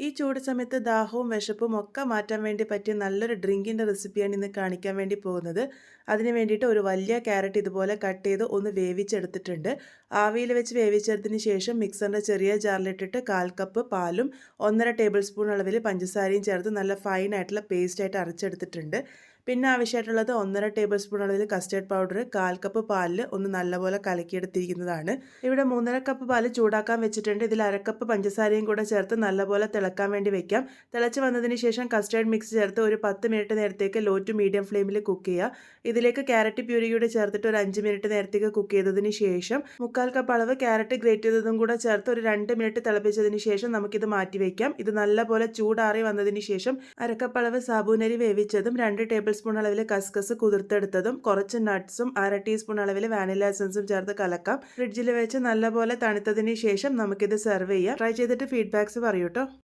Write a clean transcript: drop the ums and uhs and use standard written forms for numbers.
ഈ ചൂട് സമയത്ത് ദാഹവും വിശപ്പും ഒക്കെ മാറ്റാൻ വേണ്ടി പറ്റിയ നല്ലൊരു ഡ്രിങ്കിൻ്റെ റെസിപ്പിയാണ് ഇന്ന് കാണിക്കാൻ വേണ്ടി പോകുന്നത്. അതിന് വേണ്ടിയിട്ട് ഒരു വലിയ ക്യാരറ്റ് ഇതുപോലെ കട്ട് ചെയ്ത് ഒന്ന് വേവിച്ചെടുത്തിട്ടുണ്ട്. ആവിയിൽ വെച്ച് വേവിച്ചെടുത്തതിന് ശേഷം മിക്സറിൻ്റെ ചെറിയ ജാറിലിട്ടിട്ട് 1/4 കപ്പ് പാലും 1.5 ടേബിൾ സ്പൂൺ അളവിൽ പഞ്ചസാരയും ചേർത്ത് നല്ല ഫൈനായിട്ടുള്ള പേസ്റ്റായിട്ട് അരച്ചെടുത്തിട്ടുണ്ട്. പിന്നെ ആവശ്യമായിട്ടുള്ളത് 1.5 ടേബിൾ സ്പൂൺ അളവിൽ കസ്റ്റേർഡ് പൗഡർ, 1/4 കപ്പ് പാലിൽ ഒന്ന് നല്ലപോലെ കലക്കിയെടുത്തിരിക്കുന്നതാണ്. ഇവിടെ 3.5 കപ്പ് പാല് ചൂടാക്കാൻ വെച്ചിട്ടുണ്ട്. ഇതിൽ 1/2 കപ്പ് പഞ്ചസാരയും കൂടെ ചേർത്ത് നല്ലപോലെ തിളക്കാൻ വേണ്ടി വെക്കാം. തിളച്ച് വന്നതിന് ശേഷം കസ്റ്റേർഡ് മിക്സ് ചേർത്ത് ഒരു 10 മിനിറ്റ് നേരത്തേക്ക് ലോ ടു മീഡിയം ഫ്ലെയിമിൽ കുക്ക് ചെയ്യുക. ഇതിലേക്ക് ക്യാരറ്റ് പ്യൂരി കൂടി ചേർത്തിട്ട് ഒരു 5 മിനിറ്റ് നേരത്തേക്ക് കുക്ക് ചെയ്തതിന് ശേഷം 3/4 കപ്പ് അളവ് ക്യാരറ്റ് ഗ്രേറ്റ് ചെയ്തതും കൂടെ ചേർത്ത് ഒരു 2 മിനിറ്റ് തിളപ്പിച്ചതിന് ശേഷം നമുക്കിത് മാറ്റി വയ്ക്കാം. ഇത് നല്ലപോലെ ചൂടാറി വന്നതിന് ശേഷം 1/2 കപ്പ് അളവ് സാബൂനരി വേവിച്ചതും 2 ടേബിൾ സ്പൂൺ അളവിൽ കസ്കസ് കുതിർത്തെടുത്തതും കുറച്ച് നട്ട്സും 1/2 ടീസ്പൂൺ അളവിൽ വാനില എസൻസും ചേർത്ത് കലക്കാം. ഫ്രിഡ്ജിൽ വെച്ച് നല്ലപോലെ തണുത്തതിന് ശേഷം നമുക്കിത് സെർവ് ചെയ്യാം. ട്രൈ ചെയ്തിട്ട് ഫീഡ്ബാക്സ് പറയൂട്ടോ.